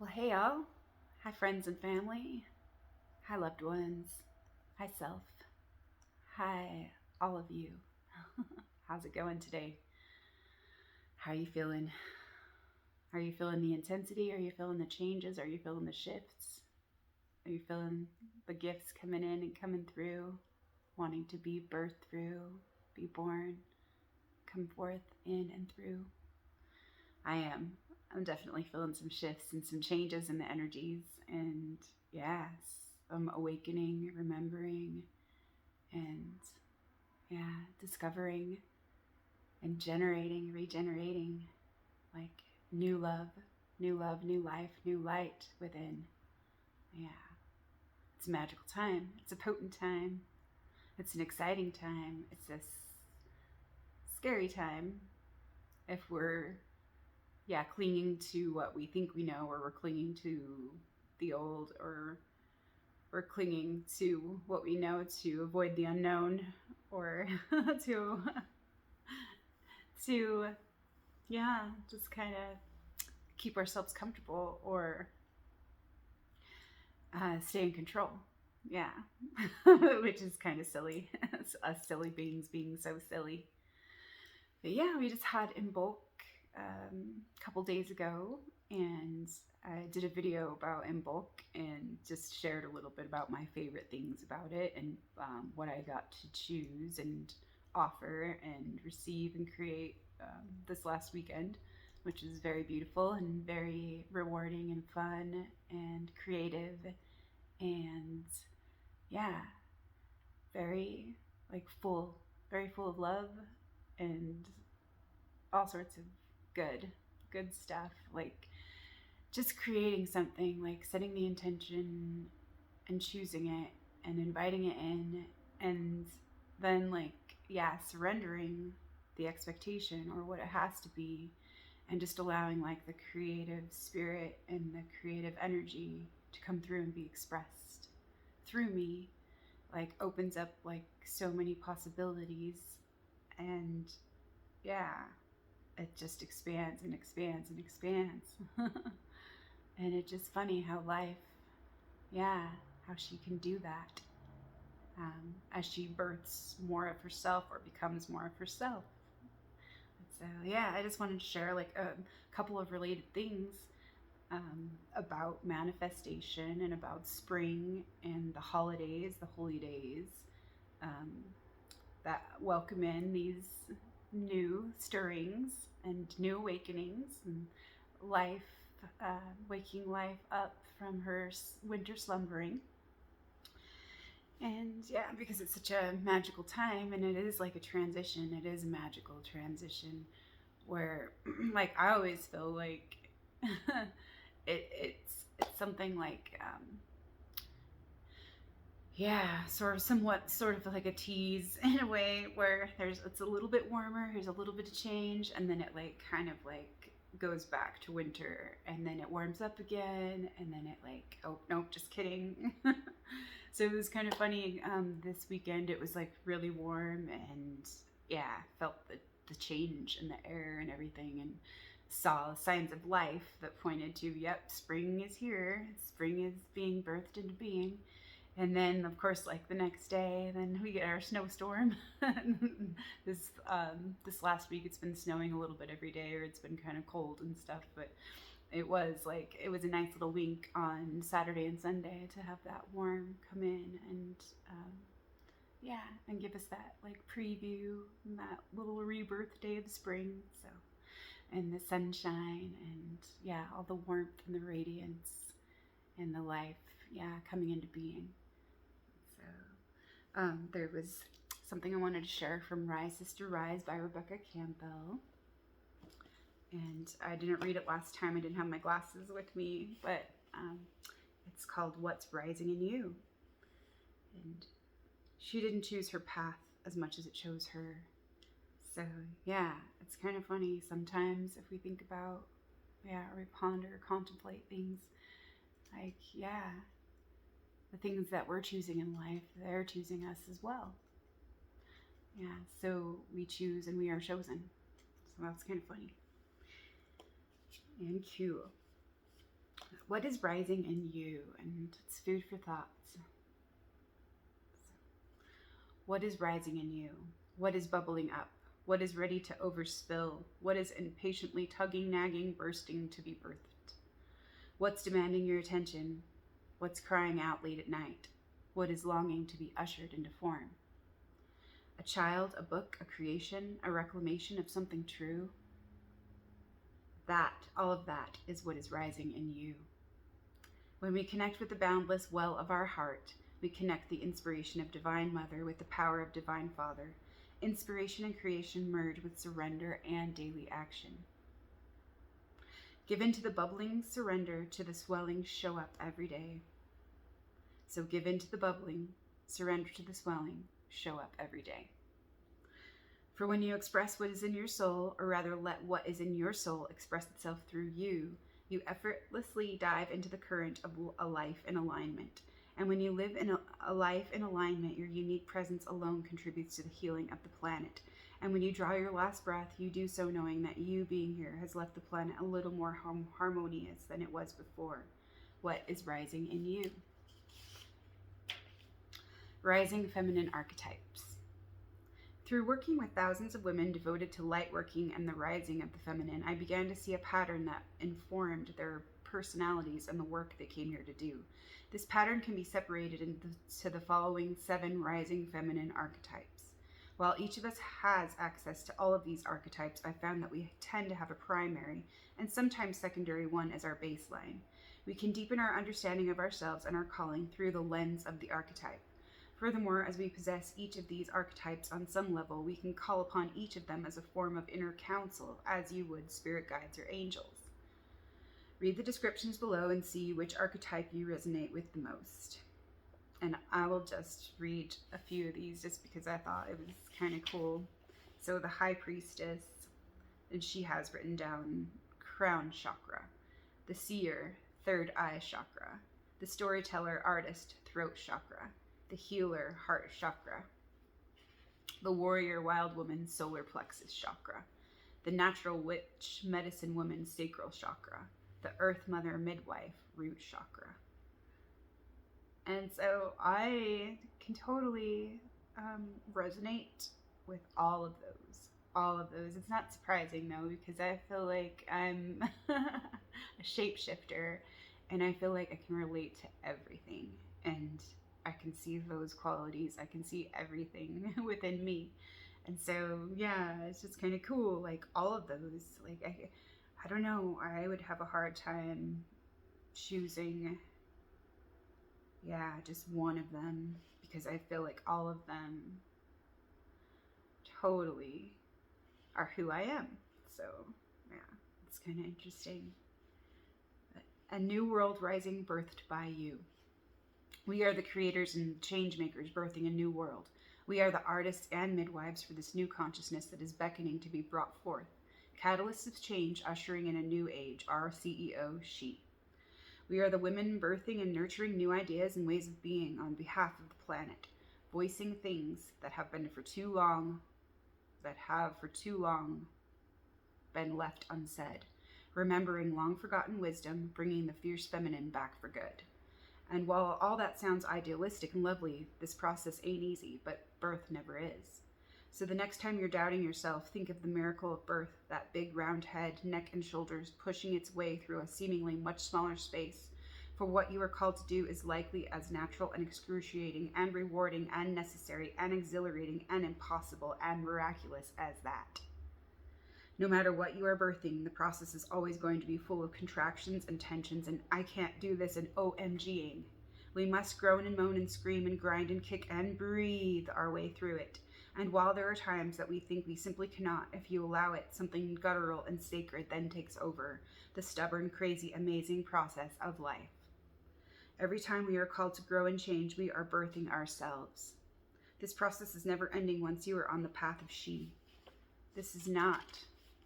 Well, hey y'all. Hi, friends and family. Hi, loved ones. Hi, self. Hi, all of you. How's it going today? How are you feeling? Are you feeling the intensity? Are you feeling the changes? Are you feeling the shifts? Are you feeling the gifts coming in and coming through? Wanting to be birthed through, be born, come forth in and through? I am. I'm definitely feeling some shifts and some changes in the energies. And yes, I'm awakening, remembering, and yeah, discovering and generating, regenerating like new love, new life, new light within. Yeah, it's a magical time. It's a potent time. It's an exciting time. It's a scary time if we're clinging to what we think we know, or we're clinging to the old, or we're clinging to what we know to avoid the unknown, or to to just kind of keep ourselves comfortable, or stay in control. Yeah, which is kind of silly. It's us silly beings being so silly. But yeah, we just had Imbolc a couple days ago, and I did a video about Imbolc and just shared a little bit about my favorite things about it, and what I got to choose and offer and receive and create this last weekend, which is very beautiful and very rewarding and fun and creative, and yeah, very like full, very full of love and all sorts of good stuff, like just creating something, like setting the intention and choosing it and inviting it in, and then surrendering the expectation or what it has to be, and just allowing like the creative spirit and the creative energy to come through and be expressed through me, like opens up like so many possibilities. And yeah, it just expands and expands and expands. And it's just funny how life, yeah, how she can do that, as she births more of herself or becomes more of herself. So yeah, I just wanted to share like a couple of related things, about manifestation and about spring and the holidays, the holy days, um, that welcome in these new stirrings and new awakenings, and life, waking life up from her winter slumbering. And yeah, because it's such a magical time, and it is like a transition, it is a magical transition where like I always feel like it's something like yeah, sort of somewhat sort of like a tease in a way, where it's a little bit warmer, there's a little bit of change, and then it like kind of like goes back to winter, and then it warms up again, and then it like, oh nope, just kidding. So it was kind of funny. This weekend it was like really warm, and yeah, felt the change in the air and everything, and saw signs of life that pointed to, yep, spring is here, spring is being birthed into being. And then of course like the next day then we get our snowstorm. This last week it's been snowing a little bit every day, or it's been kind of cold and stuff, but it was a nice little wink on Saturday and Sunday to have that warm come in, and um, yeah, and give us that like preview, that little rebirth day of spring. So, and the sunshine, and yeah, all the warmth and the radiance and the life, yeah, coming into being. So there was something I wanted to share from Rise Sister Rise by Rebecca Campbell. And I didn't read it last time, I didn't have my glasses with me, but it's called What's Rising in You. And she didn't choose her path as much as it chose her. So yeah, it's kind of funny sometimes if we think about, yeah, or we ponder or contemplate things, like, yeah, the things that we're choosing in life, they're choosing us as well. Yeah, so we choose and we are chosen. So that's kind of funny and cool. What is rising in you? And it's food for thoughts. What is rising in you? What is bubbling up? What is ready to overspill? What is impatiently tugging, nagging, bursting to be birthed? What's demanding your attention? What's crying out late at night? What is longing to be ushered into form? A child, a book, a creation, a reclamation of something true? That, all of that, is what is rising in you. When we connect with the boundless well of our heart, we connect the inspiration of Divine Mother with the power of Divine Father. Inspiration and creation merge with surrender and daily action. Give in to the bubbling, surrender to the swelling, show up every day. So give in to the bubbling, surrender to the swelling, show up every day. For when you express what is in your soul, or rather let what is in your soul express itself through you, you effortlessly dive into the current of a life in alignment. And when you live in a life in alignment, your unique presence alone contributes to the healing of the planet. And when you draw your last breath, you do so knowing that you being here has left the planet a little more harmonious than it was before. What is rising in you? Rising feminine archetypes. Through working with thousands of women devoted to light working and the rising of the feminine, I began to see a pattern that informed their personalities and the work they came here to do. This pattern can be separated into the following 7 rising feminine archetypes. While each of us has access to all of these archetypes, I found that we tend to have a primary and sometimes secondary one as our baseline. We can deepen our understanding of ourselves and our calling through the lens of the archetype. Furthermore, as we possess each of these archetypes on some level, we can call upon each of them as a form of inner counsel, as you would spirit guides or angels. Read the descriptions below and see which archetype you resonate with the most. And I will just read a few of these just because I thought it was kind of cool. So the High Priestess, and she has written down crown chakra. The Seer, third eye chakra. The Storyteller, artist, throat chakra. The Healer, heart chakra. The Warrior, wild woman, solar plexus chakra. The Natural Witch, medicine woman, sacral chakra. The Earth Mother, midwife, root chakra. And so I can totally resonate with all of those. All of those. It's not surprising though, because I feel like I'm a shapeshifter and I feel like I can relate to everything. And I can see those qualities. I can see everything within me. And so, yeah, it's just kind of cool. Like all of those, like, I don't know, I would have a hard time choosing, just one of them, because I feel like all of them totally are who I am. So, yeah, it's kind of interesting. A new world rising, birthed by you. We are the creators and change makers birthing a new world. We are the artists and midwives for this new consciousness that is beckoning to be brought forth. Catalysts of change ushering in a new age. Our CEO, she. We are the women birthing and nurturing new ideas and ways of being on behalf of the planet, voicing things that have for too long been left unsaid, remembering long forgotten wisdom, bringing the fierce feminine back for good. And while all that sounds idealistic and lovely, this process ain't easy, but birth never is. So the next time you're doubting yourself, think of the miracle of birth, that big round head, neck and shoulders pushing its way through a seemingly much smaller space. For what you are called to do is likely as natural and excruciating and rewarding and necessary and exhilarating and impossible and miraculous as that. No matter what you are birthing, the process is always going to be full of contractions and tensions and I can't do this and OMGing. We must groan and moan and scream and grind and kick and breathe our way through it. And while there are times that we think we simply cannot, if you allow it, something guttural and sacred then takes over, the stubborn, crazy, amazing process of life. Every time we are called to grow and change, we are birthing ourselves. This process is never ending once you are on the path of she. This is not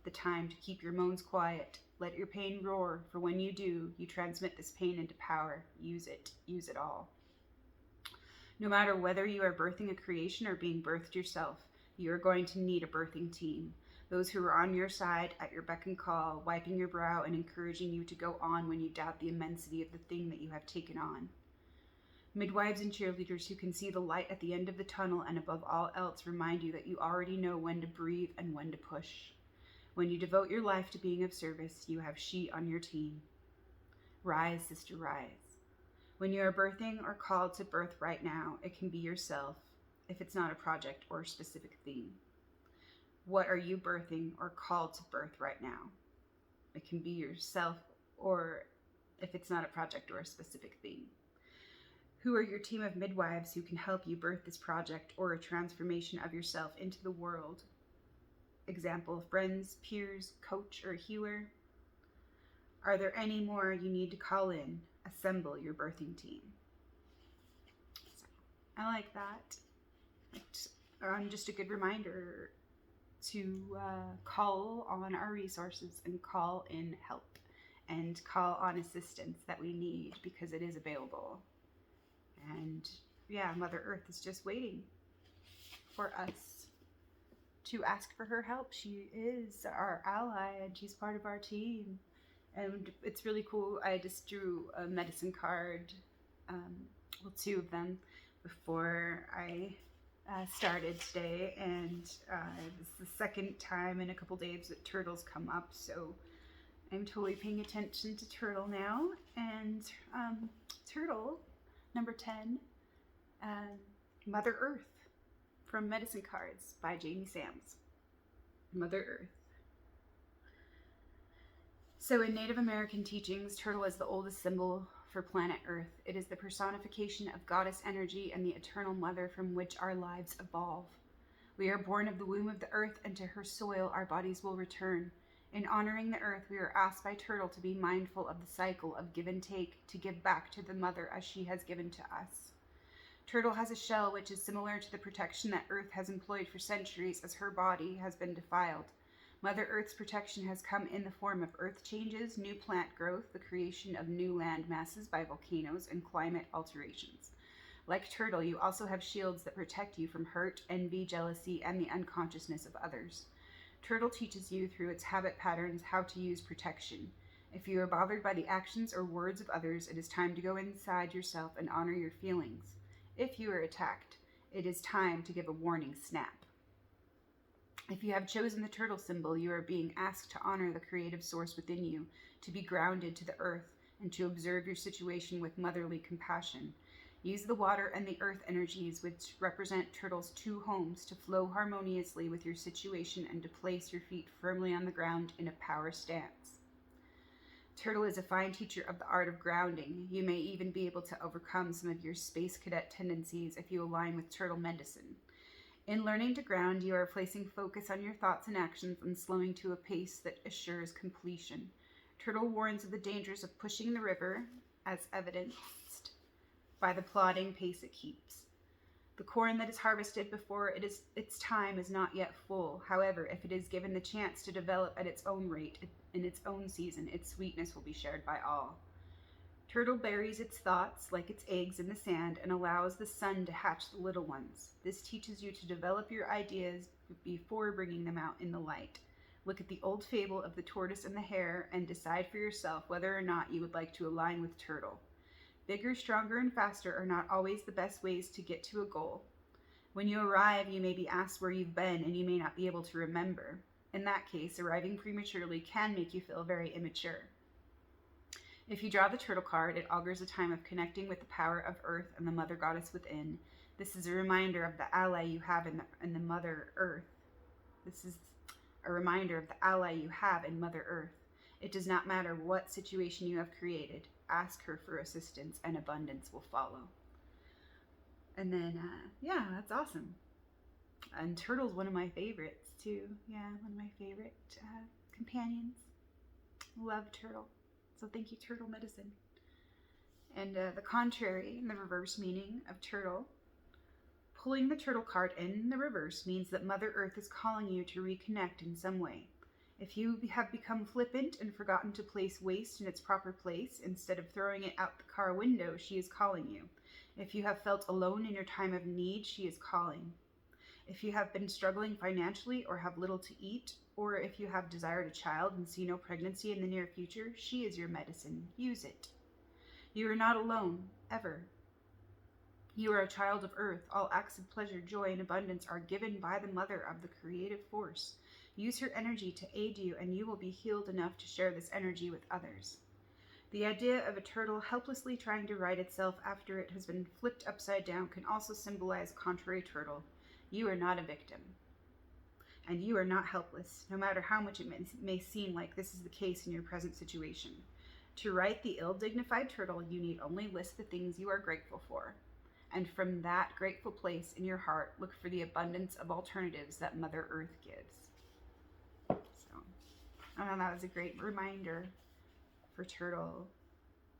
the time to keep your moans quiet. Let your pain roar, for when you do, you transmit this pain into power. Use it all. No matter whether you are birthing a creation or being birthed yourself, you are going to need a birthing team. those who are on your side at your beck and call, wiping your brow and encouraging you to go on when you doubt the immensity of the thing that you have taken on. Midwives and cheerleaders who can see the light at the end of the tunnel and above all else remind you that you already know when to breathe and when to push. When you devote your life to being of service, you have she on your team. Rise, sister, rise. When you are birthing or called to birth right now, it can be yourself, if it's not a project or a specific theme. What are you birthing or called to birth right now? It can be yourself, or if it's not a project or a specific theme. Who are your team of midwives who can help you birth this project or a transformation of yourself into the world? Example, friends, peers, coach, or healer. Are there any more you need to call in? Assemble your birthing team. So, I like that. It's just a good reminder to call on our resources and call in help and call on assistance that we need, because it is available. And yeah, Mother Earth is just waiting for us to ask for her help. She is our ally and she's part of our team. And it's really cool. I just drew a medicine card, well, 2 of them, before I started today. And this is the second time in a couple days that turtles come up. So I'm totally paying attention to turtle now. And turtle, number 10, Mother Earth from Medicine Cards by Jamie Sams. Mother Earth. So in Native American teachings, turtle is the oldest symbol for planet Earth. It is the personification of goddess energy and the eternal mother from which our lives evolve. We are born of the womb of the earth, and to her soil our bodies will return. In honoring the earth, we are asked by Turtle to be mindful of the cycle of give and take, to give back to the mother as she has given to us. Turtle has a shell which is similar to the protection that Earth has employed for centuries as her body has been defiled. Mother Earth's protection has come in the form of earth changes, new plant growth, the creation of new land masses by volcanoes, and climate alterations. Like Turtle, you also have shields that protect you from hurt, envy, jealousy, and the unconsciousness of others. Turtle teaches you through its habit patterns how to use protection. If you are bothered by the actions or words of others, it is time to go inside yourself and honor your feelings. If you are attacked, it is time to give a warning snap. If you have chosen the turtle symbol, you are being asked to honor the creative source within you, to be grounded to the earth, and to observe your situation with motherly compassion. Use the water and the earth energies, which represent Turtle's 2 homes, to flow harmoniously with your situation and to place your feet firmly on the ground in a power stance. Turtle is a fine teacher of the art of grounding. You may even be able to overcome some of your space cadet tendencies if you align with Turtle medicine. In learning to ground, you are placing focus on your thoughts and actions and slowing to a pace that assures completion. Turtle warns of the dangers of pushing the river, as evidenced by the plodding pace it keeps. The corn that is harvested before its time is not yet full. However, if it is given the chance to develop at its own rate, in its own season, its sweetness will be shared by all. Turtle buries its thoughts like its eggs in the sand and allows the sun to hatch the little ones. This teaches you to develop your ideas before bringing them out in the light. Look at the old fable of the tortoise and the hare and decide for yourself whether or not you would like to align with Turtle. Bigger, stronger, and faster are not always the best ways to get to a goal. When you arrive, you may be asked where you've been and you may not be able to remember. In that case, arriving prematurely can make you feel very immature. If you draw the turtle card, it augurs a time of connecting with the power of Earth and the Mother Goddess within. This is a reminder of the ally you have in the Mother Earth. This is a reminder of the ally you have in Mother Earth. It does not matter what situation you have created. Ask her for assistance and abundance will follow. And then, yeah, that's awesome. And Turtle's one of my favorites too. Yeah, one of my favorite companions. Love Turtle. So thank you, Turtle Medicine. And the contrary, the reverse meaning of Turtle. Pulling the Turtle card in the reverse means that Mother Earth is calling you to reconnect in some way. If you have become flippant and forgotten to place waste in its proper place, instead of throwing it out the car window, she is calling you. If you have felt alone in your time of need, she is calling. If you have been struggling financially or have little to eat, or if you have desired a child and see no pregnancy in the near future, she is your medicine. Use it. You are not alone, ever. You are a child of earth. All acts of pleasure, joy, and abundance are given by the mother of the creative force. Use her energy to aid you, and you will be healed enough to share this energy with others. The idea of a turtle helplessly trying to right itself after it has been flipped upside down can also symbolize contrary turtle. You are not a victim. And you are not helpless, no matter how much it may seem like this is the case in your present situation. To right the ill-dignified turtle, you need only list the things you are grateful for. And from that grateful place in your heart, look for the abundance of alternatives that Mother Earth gives. So, I know that was a great reminder for turtle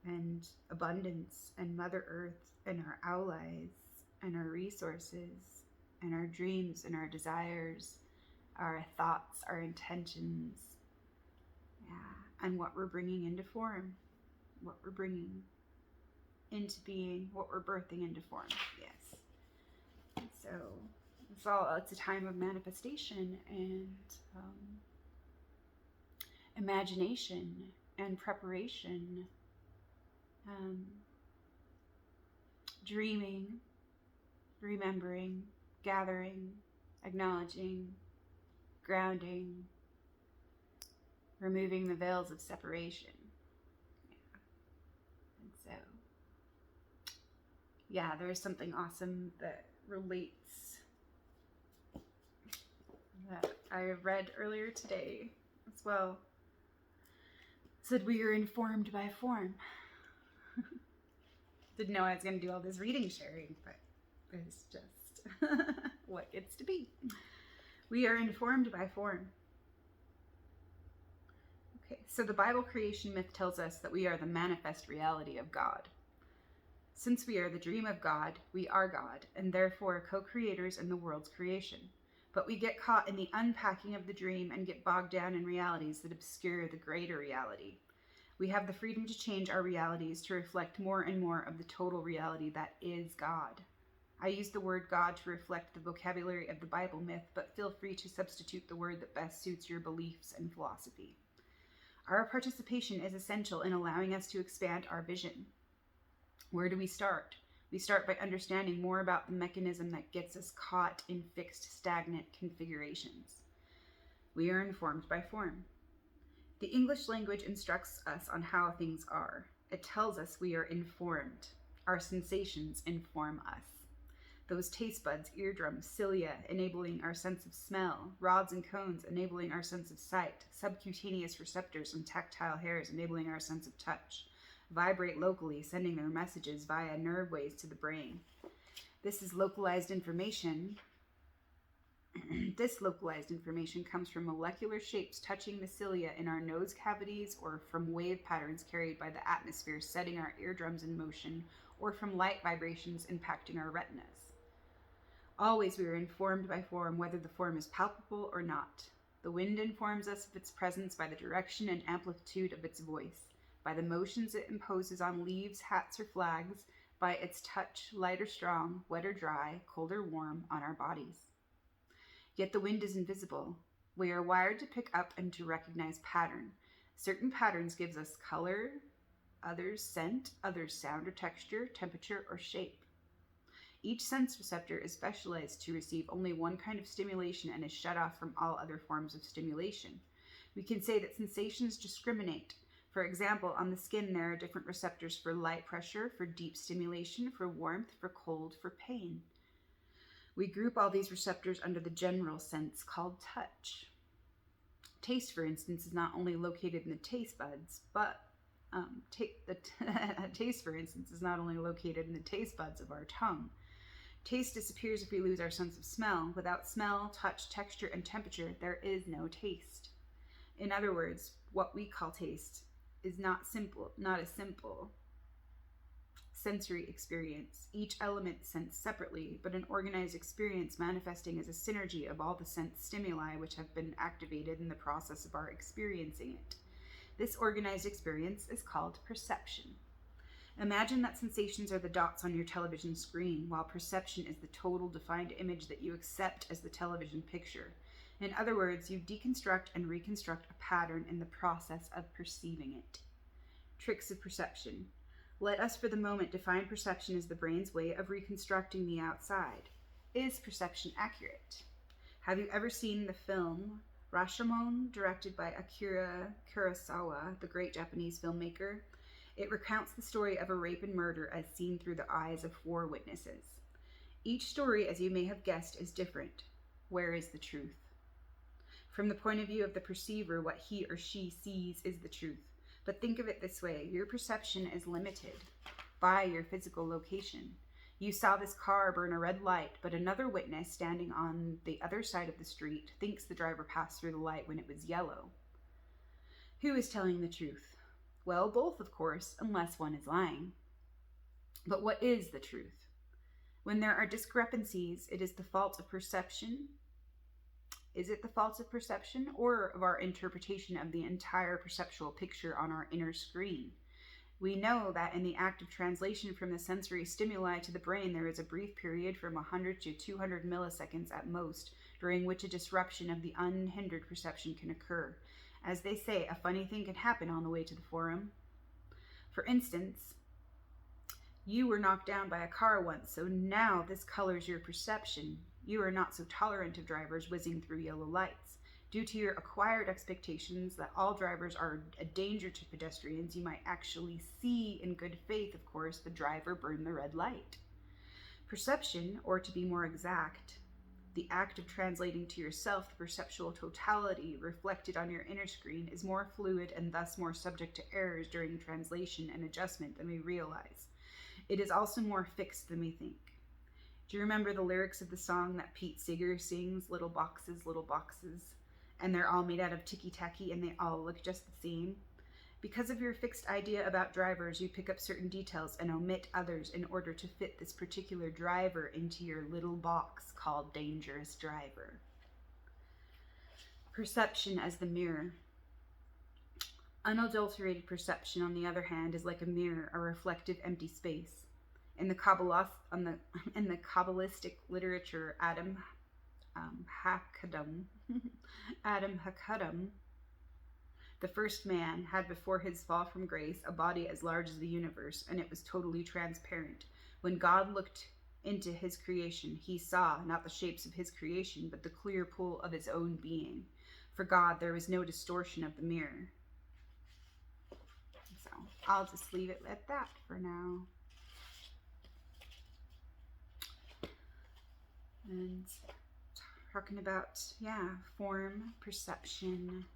and abundance and Mother Earth and our allies and our resources and our dreams and our desires, our thoughts, our intentions, and what we're bringing into form, what we're bringing into being, what we're birthing into form. Yes. So it's a time of manifestation and imagination and preparation, dreaming, remembering, gathering, acknowledging, grounding, removing the veils of separation. And so, there's something awesome that relates that I read earlier today as well. It said we are informed by form. Didn't know I was going to do all this reading sharing, but it's just what gets to be. We are informed by form. Okay, so the Bible creation myth tells us that we are the manifest reality of God. Since we are the dream of God, we are God, and therefore co-creators in the world's creation. But we get caught in the unpacking of the dream and get bogged down in realities that obscure the greater reality. We have the freedom to change our realities to reflect more and more of the total reality that is God. I use the word God to reflect the vocabulary of the Bible myth, but feel free to substitute the word that best suits your beliefs and philosophy. Our participation is essential in allowing us to expand our vision. Where do we start? We start by understanding more about the mechanism that gets us caught in fixed, stagnant configurations. We are informed by form. The English language instructs us on how things are. It tells us we are informed. Our sensations inform us. Those taste buds, eardrums, cilia, enabling our sense of smell, rods and cones, enabling our sense of sight, subcutaneous receptors and tactile hairs, enabling our sense of touch, vibrate locally, sending their messages via nerve waves to the brain. This localized information comes from molecular shapes touching the cilia in our nose cavities, or from wave patterns carried by the atmosphere setting our eardrums in motion, or from light vibrations impacting our retinas. Always we are informed by form, whether the form is palpable or not. The wind informs us of its presence by the direction and amplitude of its voice, by the motions it imposes on leaves, hats, or flags, by its touch, light or strong, wet or dry, cold or warm, on our bodies. Yet the wind is invisible. We are wired to pick up and to recognize pattern. Certain patterns gives us color, others scent, others sound or texture, temperature, or shape. Each sense receptor is specialized to receive only one kind of stimulation and is shut off from all other forms of stimulation. We can say that sensations discriminate. For example, on the skin there are different receptors for light pressure, for deep stimulation, for warmth, for cold, for pain. We group all these receptors under the general sense called touch. Taste, for instance, is not only located in the taste buds, but taste, for instance, is not only located in the taste buds of our tongue. Taste disappears if we lose our sense of smell. Without smell, touch, texture, and temperature, there is no taste. In other words, what we call taste is not a simple sensory experience, each element sensed separately, but an organized experience manifesting as a synergy of all the sense stimuli which have been activated in the process of our experiencing it. This organized experience is called perception. Imagine that sensations are the dots on your television screen, while perception is the total defined image that you accept as the television picture. In other words, you deconstruct and reconstruct a pattern in the process of perceiving it. Tricks of perception. Let us for the moment define perception as the brain's way of reconstructing the outside. Is perception accurate? Have you ever seen the film Rashomon, directed by Akira Kurosawa, the great Japanese filmmaker? It recounts the story of a rape and murder as seen through the eyes of 4 witnesses. Each story, as you may have guessed, is different. Where is the truth? From the point of view of the perceiver, what he or she sees is the truth. But think of it this way: your perception is limited by your physical location. You saw this car burn a red light, but another witness standing on the other side of the street thinks the driver passed through the light when it was yellow. Who is telling the truth? Well, both, of course, unless one is lying. But what is the truth? When there are discrepancies, it is the fault of perception. Is it the fault of perception or of our interpretation of the entire perceptual picture on our inner screen? We know that in the act of translation from the sensory stimuli to the brain, there is a brief period from 100 to 200 milliseconds at most, during which a disruption of the unhindered perception can occur. As they say, a funny thing can happen on the way to the forum. For instance, you were knocked down by a car once, so now this colors your perception. You are not so tolerant of drivers whizzing through yellow lights. Due to your acquired expectations that all drivers are a danger to pedestrians, you might actually see, in good faith, of course, the driver burn the red light. Perception, or to be more exact, the act of translating to yourself the perceptual totality reflected on your inner screen, is more fluid and thus more subject to errors during translation and adjustment than we realize. It is also more fixed than we think. Do you remember the lyrics of the song that Pete Seeger sings, Little Boxes, Little Boxes? And they're all made out of ticky-tacky and they all look just the same? Because of your fixed idea about drivers, you pick up certain details and omit others in order to fit this particular driver into your little box called Dangerous Driver. Perception as the mirror. Unadulterated perception, on the other hand, is like a mirror, a reflective empty space. In the Kabbalistic literature, Adam Hakadam, the first man, had before his fall from grace a body as large as the universe, and it was totally transparent. When God looked into his creation, he saw not the shapes of his creation, but the clear pool of his own being. For God, there was no distortion of the mirror. So I'll just leave it at that for now. And talking about, form, perception,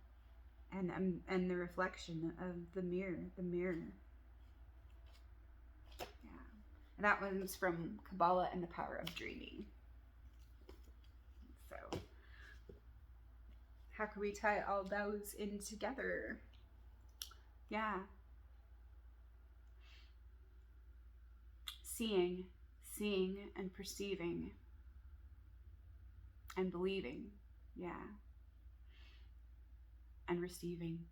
and the reflection of the mirror. Yeah. And that one's from Kabbalah and the Power of Dreaming. So, how can we tie all those in together? Yeah. Seeing and perceiving and believing, and receiving,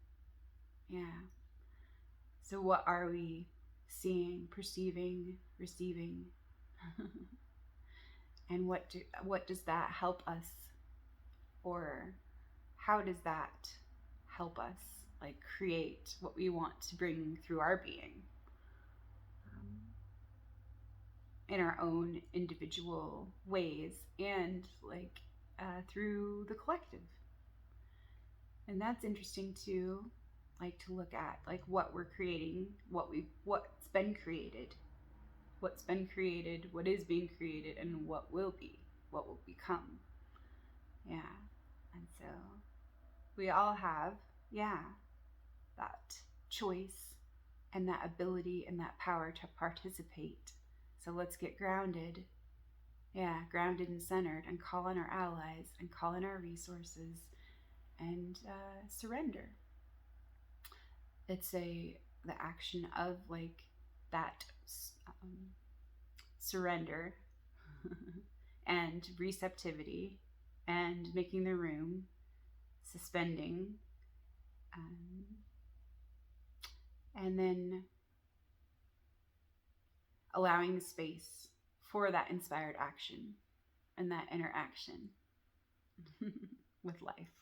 So what are we seeing, perceiving, receiving? And what does that help us? Or how does that help us, like, create what we want to bring through our being? In our own individual ways and through the collective. And that's interesting to look at, what we're creating, what's been created, what is being created, and what will become. And so we all have, that choice and that ability and that power to participate. So let's get grounded. Grounded and centered, and call on our allies and call in our resources and surrender. It's the action of that surrender and receptivity and making the room, suspending, and then allowing the space for that inspired action and that interaction with life,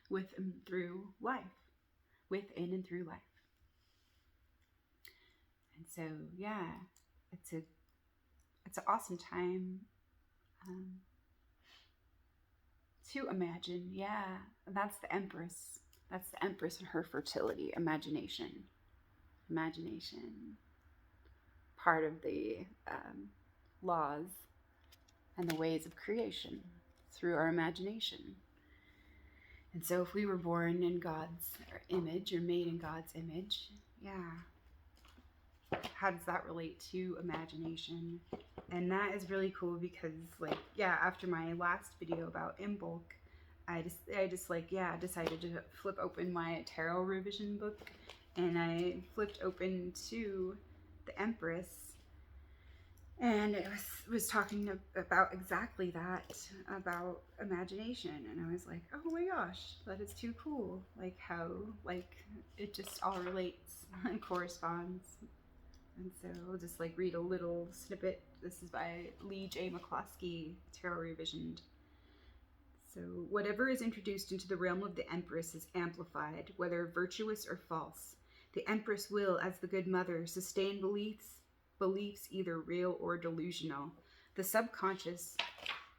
with and through life, within and through life. And so, yeah, it's an awesome time to imagine. Yeah, that's the Empress. That's the Empress and her fertility, imagination. Imagination, part of the laws and the ways of creation through our imagination. And so if we were born in God's image or made in God's image, yeah, how does that relate to imagination? And that is really cool because, like, yeah, after my last video about Imbolc, I decided to flip open my tarot revision book, and I flipped open to the Empress, and it was talking about exactly that, about imagination. And I was like, oh my gosh, that is too cool. Like how, like, it just all relates and corresponds. And so I'll just like read a little snippet. This is by Lee J. McCloskey, Tarot Revisioned. So, whatever is introduced into the realm of the Empress is amplified, whether virtuous or false. The Empress will, as the good mother, sustain beliefs either real or delusional. The subconscious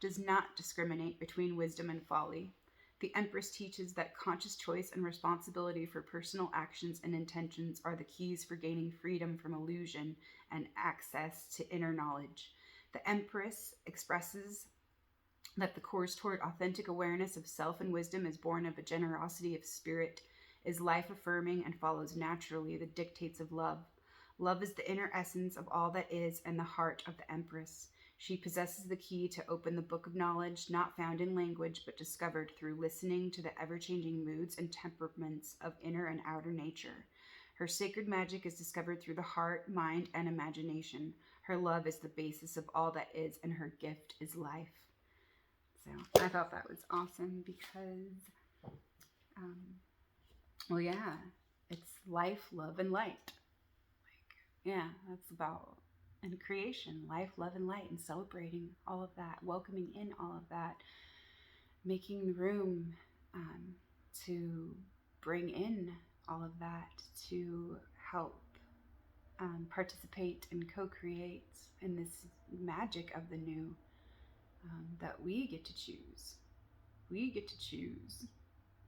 does not discriminate between wisdom and folly. The Empress teaches that conscious choice and responsibility for personal actions and intentions are the keys for gaining freedom from illusion and access to inner knowledge. The Empress expresses that the course toward authentic awareness of self and wisdom is born of a generosity of spirit, is life-affirming, and follows naturally the dictates of love. Love is the inner essence of all that is and the heart of the Empress. She possesses the key to open the book of knowledge, not found in language, but discovered through listening to the ever-changing moods and temperaments of inner and outer nature. Her sacred magic is discovered through the heart, mind, and imagination. Her love is the basis of all that is, and her gift is life. So I thought that was awesome because, well, yeah, it's life, love, and light. Like, yeah, that's about, and creation, life, love, and light, and celebrating all of that, welcoming in all of that, making room to bring in all of that, to help participate and co-create in this magic of the new. That we get to choose. We get to choose.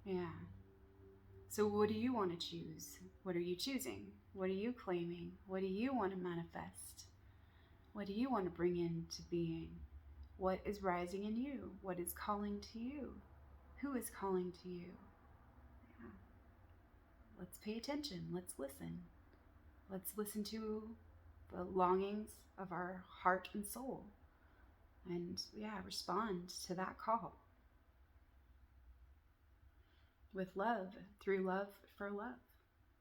Yeah. So what do you want to choose? What are you choosing? What are you claiming? What do you want to manifest? What do you want to bring into being? What is rising in you? What is calling to you? Who is calling to you? Yeah. Let's pay attention. Let's listen. Let's listen to the longings of our heart and soul. And yeah, respond to that call with love, through love, for love,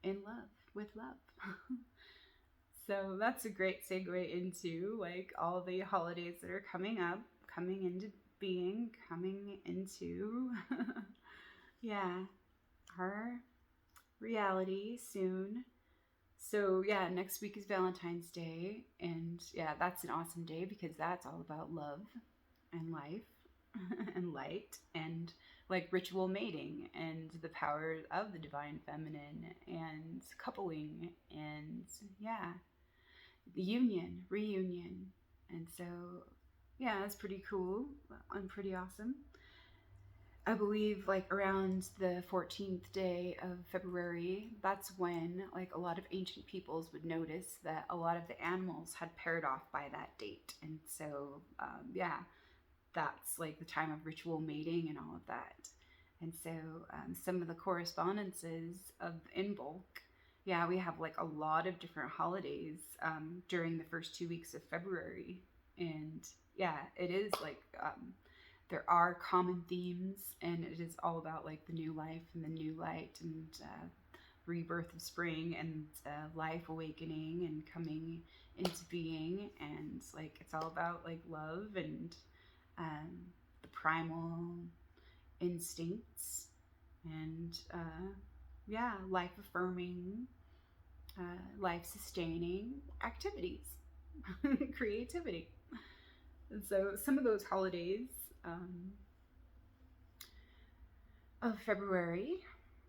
in love, with love. So that's a great segue into like all the holidays that are coming up, coming into being, coming into yeah, our reality soon. So yeah, next week is Valentine's Day, and yeah, that's an awesome day because that's all about love and life and light and like ritual mating and the power of the divine feminine and coupling and yeah, the union, reunion. And so yeah, that's pretty cool and pretty awesome. I believe like around the 14th day of February, that's when like a lot of ancient peoples would notice that a lot of the animals had paired off by that date. And so, yeah, that's like the time of ritual mating and all of that. And so some of the correspondences of Imbolc, yeah, we have like a lot of different holidays during the first 2 weeks of February. And yeah, it is like... there are common themes, and it is all about like the new life and the new light and rebirth of spring and life awakening and coming into being, and like it's all about like love and the primal instincts and yeah, life affirming, life sustaining activities. creativity. And so some of those holidays of February,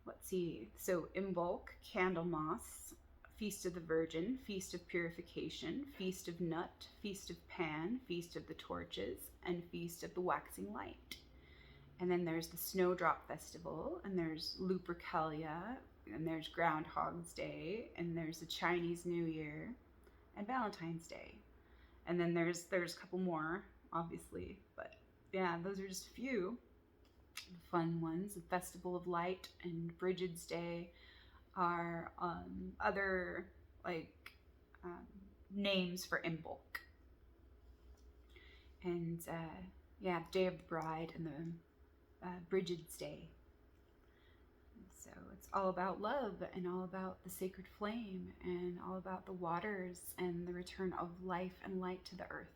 let's see. So Imbolc, Candlemas, Feast of the Virgin, Feast of Purification, Feast of Nut, Feast of Pan, Feast of the Torches, and Feast of the Waxing Light. And then there's the Snowdrop Festival, and there's Lupercalia, and there's Groundhog's Day, and there's the Chinese New Year, and Valentine's Day. And then there's a couple more, obviously, but yeah, those are just a few fun ones. The Festival of Light and Brigid's Day are other like names for Imbolc. And yeah, Day of the Bride and the Brigid's Day. So it's all about love and all about the sacred flame and all about the waters and the return of life and light to the earth.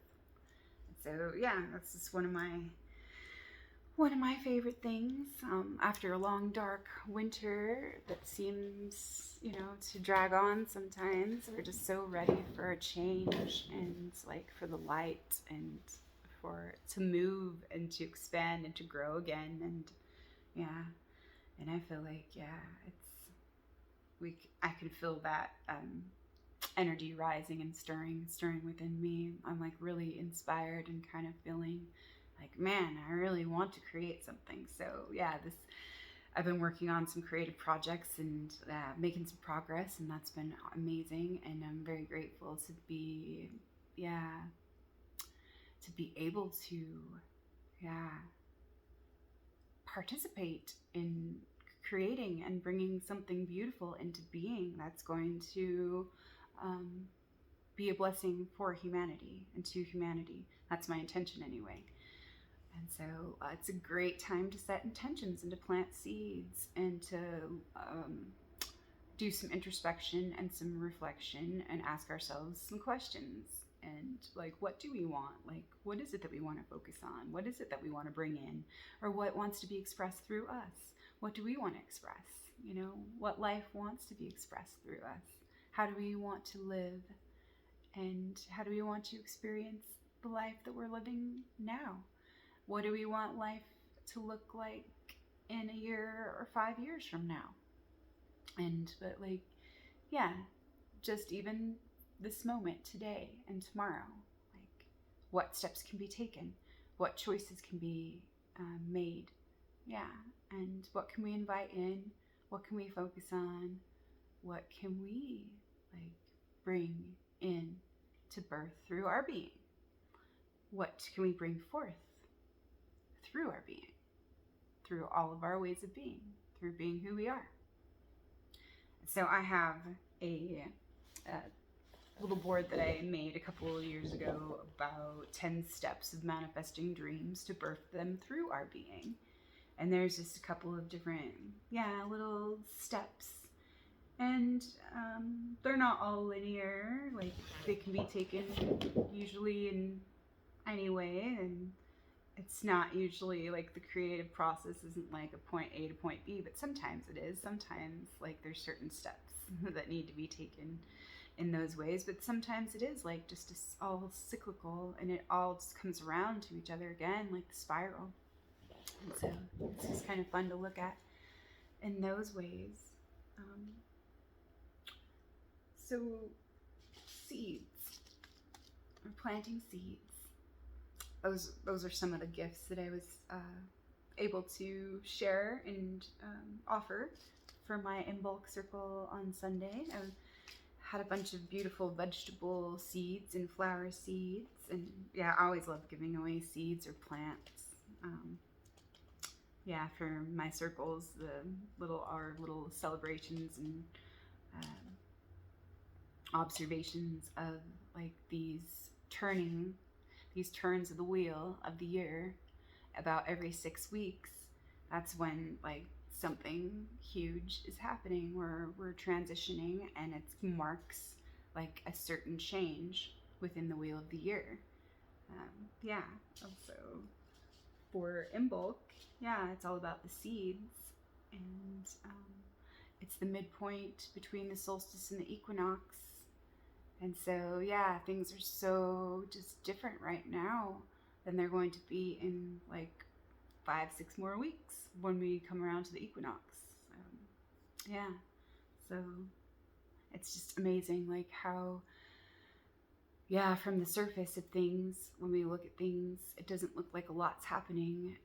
So yeah, that's just one of my favorite things. After a long dark winter that seems, to drag on sometimes, we're just so ready for a change and like for the light and for it to move and to expand and to grow again. And yeah, and I feel like I can feel that energy rising and stirring within me. I'm like really inspired and kind of feeling like, man, I really want to create something. So yeah, I've been working on some creative projects and making some progress, and that's been amazing. And I'm very grateful to be able to participate in creating and bringing something beautiful into being that's going to be a blessing for humanity and to humanity. That's my intention anyway. And so it's a great time to set intentions and to plant seeds and to do some introspection and some reflection and ask ourselves some questions. And like, what do we want? Like, what is it that we want to focus on? What is it that we want to bring in? Or what wants to be expressed through us? What do we want to express? What life wants to be expressed through us? How do we want to live? And how do we want to experience the life that we're living now? What do we want life to look like in a year or 5 years from now? But just even this moment today and tomorrow, like what steps can be taken, what choices can be made, and what can we invite in, what can we focus on, what can we bring in to birth through our being, what can we bring forth through our being, through all of our ways of being, through being who we are. So I have a little board that I made a couple of years ago about 10 steps of manifesting dreams to birth them through our being. And there's just a couple of different, little steps. And they're not all linear. Like, they can be taken usually in any way. And it's not usually like the creative process isn't like a point A to point B, but sometimes it is. Sometimes like there's certain steps that need to be taken in those ways, but sometimes it is like just all cyclical and it all just comes around to each other again, like the spiral. And so it's just kind of fun to look at in those ways. So seeds, we're planting seeds. Those are some of the gifts that I was able to share and offer for my Imbolc circle on Sunday. I had a bunch of beautiful vegetable seeds and flower seeds, and I always love giving away seeds or plants. For my circles, our little celebrations and observations of like these turns of the wheel of the year, about every 6 weeks. That's when like something huge is happening where we're transitioning, and it marks like a certain change within the wheel of the year. Also for Imbolc, it's all about the seeds, and it's the midpoint between the solstice and the equinox, And so, yeah, things are so just different right now than they're going to be in like 5, 6 more weeks when we come around to the equinox. Yeah, so it's just amazing, like how, yeah, from the surface of things, when we look at things, it doesn't look like a lot's happening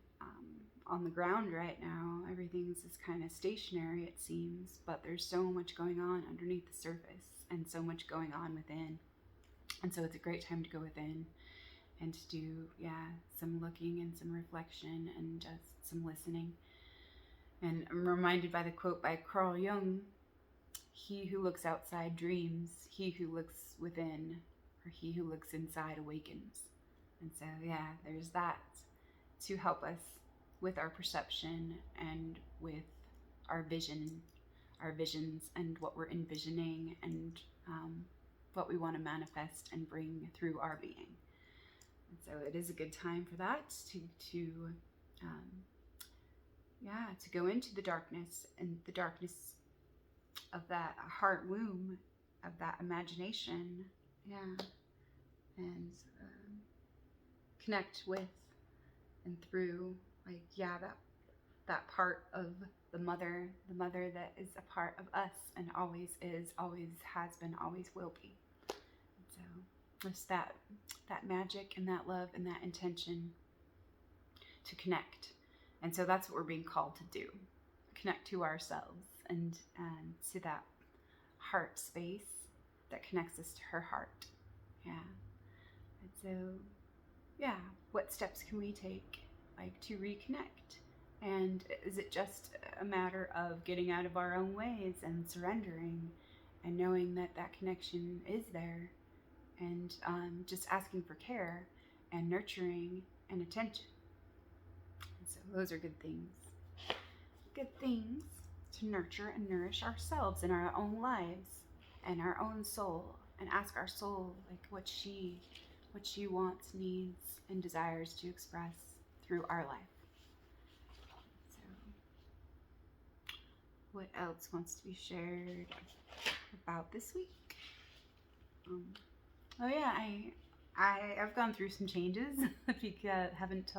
on the ground right now. Everything's just kind of stationary, it seems, but there's so much going on underneath the surface and so much going on within. And so it's a great time to go within and to do, yeah, some looking and some reflection and just some listening. And I'm reminded by the quote by Carl Jung, "He who looks outside dreams, he who looks within, or he who looks inside awakens." And so, yeah, there's that to help us with our perception and with our vision, our visions, and what we're envisioning, and what we want to manifest and bring through our being. And so it is a good time for that to go into the darkness, and the darkness of that heart womb, of that imagination, and connect with and through, like, that part of the mother that is a part of us and always is, always has been, always will be. And so just that magic and that love and that intention to connect. And so that's what we're being called to do, connect to ourselves and to that heart space that connects us to her heart. Yeah. And so, yeah, what steps can we take, like, to reconnect? And is it just a matter of getting out of our own ways and surrendering and knowing that that connection is there, and just asking for care and nurturing and attention? And so those are good things. Good things to nurture and nourish ourselves in our own lives and our own soul, and ask our soul, like, what she wants, needs, and desires to express through our life. So, what else wants to be shared about this week? Oh yeah, I've gone through some changes. If you haven't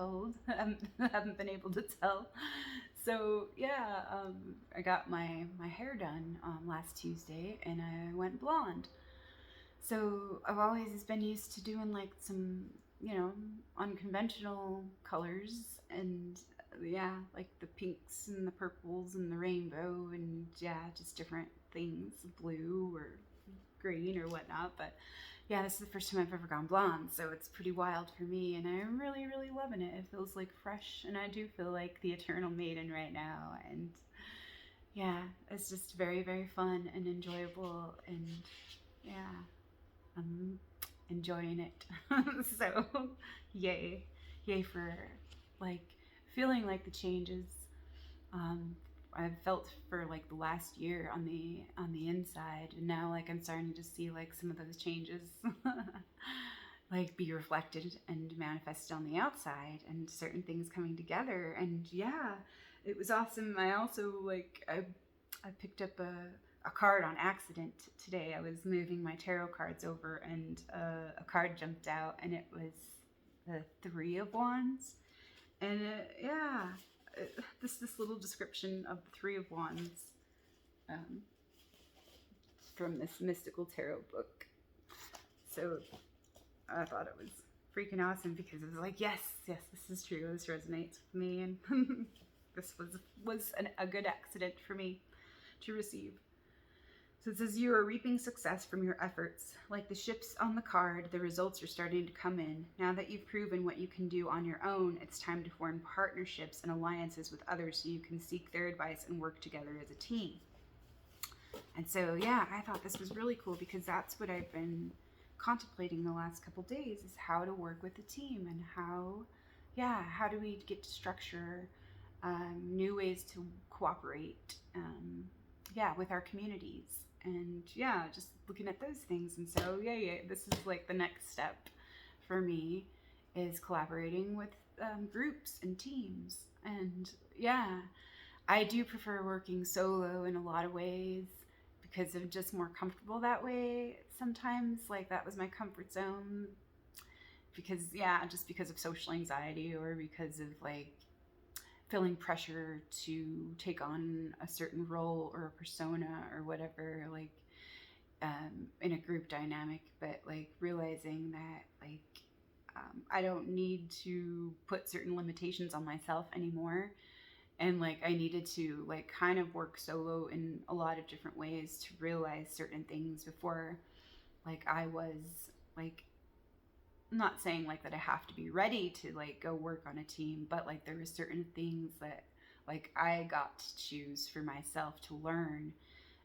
been able to tell. So yeah, I got my hair done last Tuesday, and I went blonde. So I've always been used to doing like some, unconventional colors, and yeah, like the pinks and the purples and the rainbow, and yeah, just different things, blue or green or whatnot. But yeah, this is the first time I've ever gone blonde, so it's pretty wild for me, and I'm really, really loving it. It feels like fresh, and I do feel like the eternal maiden right now, and yeah, it's just very, very fun and enjoyable, and yeah, I'm enjoying it. So, yay for, like, feeling like the changes I've felt for like the last year on the inside, and now, like, I'm starting to see like some of those changes like be reflected and manifested on the outside, and certain things coming together. And yeah, it was awesome. I also, like, I picked up a card on accident today. I was moving my tarot cards over, and a card jumped out, and it was the Three of Wands. And this little description of the Three of Wands from this mystical tarot book. So I thought it was freaking awesome, because it was like, yes, this is true. This resonates with me, and this was a good accident for me to receive. So it says, you are reaping success from your efforts. Like the ships on the card, the results are starting to come in. Now that you've proven what you can do on your own, it's time to form partnerships and alliances with others so you can seek their advice and work together as a team. And so, yeah, I thought this was really cool, because that's what I've been contemplating the last couple days, is how to work with a team, and how do we get to structure new ways to cooperate with our communities. And yeah, just looking at those things. And so yeah, this is like the next step for me, is collaborating with groups and teams. And yeah, I do prefer working solo in a lot of ways, because I'm just more comfortable that way sometimes. Like that was my comfort zone because, yeah, just because of social anxiety or because of like feeling pressure to take on a certain role or a persona or whatever, like in a group dynamic, but like realizing that like I don't need to put certain limitations on myself anymore. And like I needed to like kind of work solo in a lot of different ways to realize certain things before like I was like, not saying like that I have to be ready to like go work on a team, but like there were certain things that like I got to choose for myself to learn,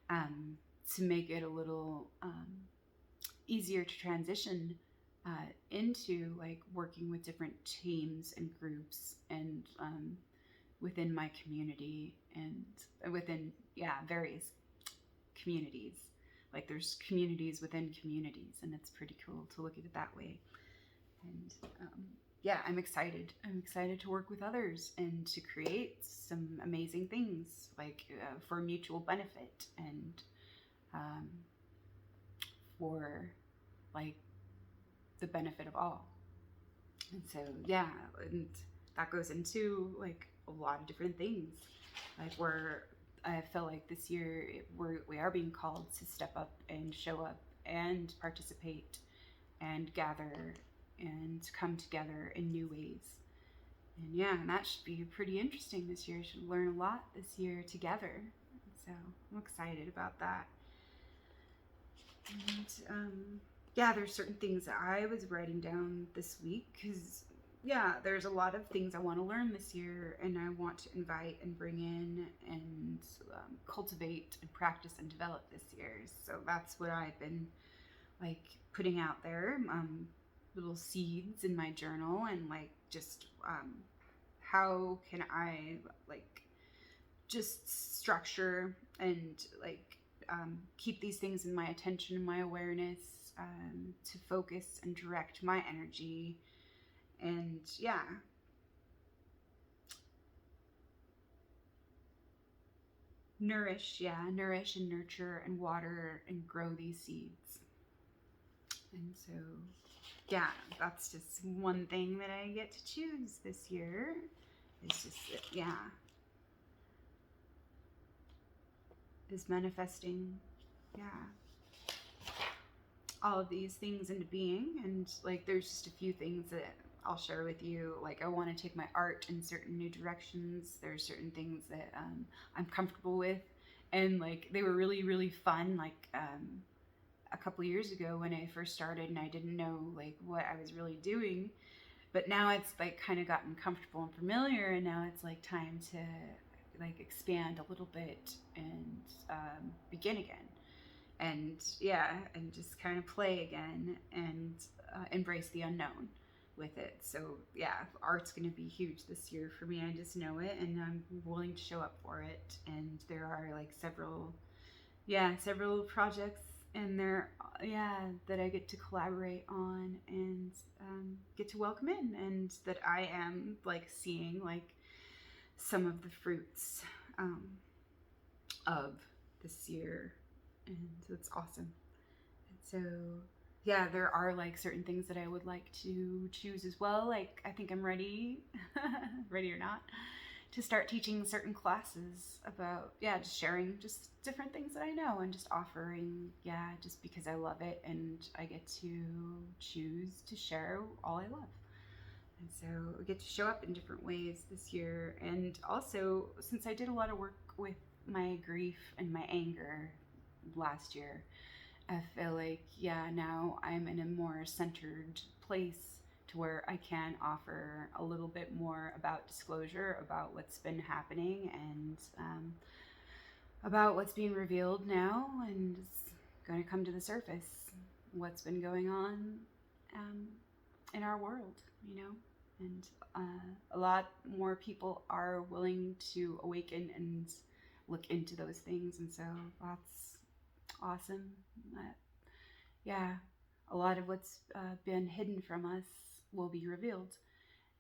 um, to make it a little easier to transition into like working with different teams and groups and within my community and within, yeah, various communities. Like there's communities within communities, and it's pretty cool to look at it that way. And yeah, I'm excited. I'm excited to work with others and to create some amazing things like for mutual benefit and um, for like the benefit of all. And so yeah, and that goes into like a lot of different things. Like where I feel like this year we are being called to step up and show up and participate and gather and come together in new ways. And yeah, and that should be pretty interesting this year. Should learn a lot this year together. So I'm excited about that. And yeah, there's certain things that I was writing down this week because yeah, there's a lot of things I want to learn this year, and I want to invite and bring in and cultivate and practice and develop this year. So that's what I've been like putting out there, little seeds in my journal, and like just how can I like just structure and like keep these things in my attention and my awareness, to focus and direct my energy. And yeah, nourish and nurture and water and grow these seeds. And so yeah, that's just one thing that I get to choose this year. It's just, yeah, is manifesting, yeah, all of these things into being. And like there's just a few things that I'll share with you. Like I want to take my art in certain new directions. There's certain things that I'm comfortable with, and like they were really really fun. Like a couple years ago when I first started, and I didn't know like what I was really doing, but now it's like kind of gotten comfortable and familiar, and now it's like time to like expand a little bit and begin again. And yeah, and just kind of play again and embrace the unknown with it. So yeah, art's going to be huge this year for me. I just know it, and I'm willing to show up for it. And there are like several projects in there, yeah, that I get to collaborate on and get to welcome in, and that I am like seeing like some of the fruits of this year, and it's awesome. And so yeah, there are like certain things that I would like to choose as well. Like I think I'm ready, ready or not, to start teaching certain classes about, yeah, just sharing just different things that I know and just offering, yeah, just because I love it and I get to choose to share all I love. And so I get to show up in different ways this year. And also, since I did a lot of work with my grief and my anger last year, I feel like, yeah, now I'm in a more centered place to where I can offer a little bit more about disclosure about what's been happening and about what's being revealed now and it's going to come to the surface, what's been going on in our world, you know? And a lot more people are willing to awaken and look into those things. And so that's awesome. Yeah, a lot of what's been hidden from us will be revealed.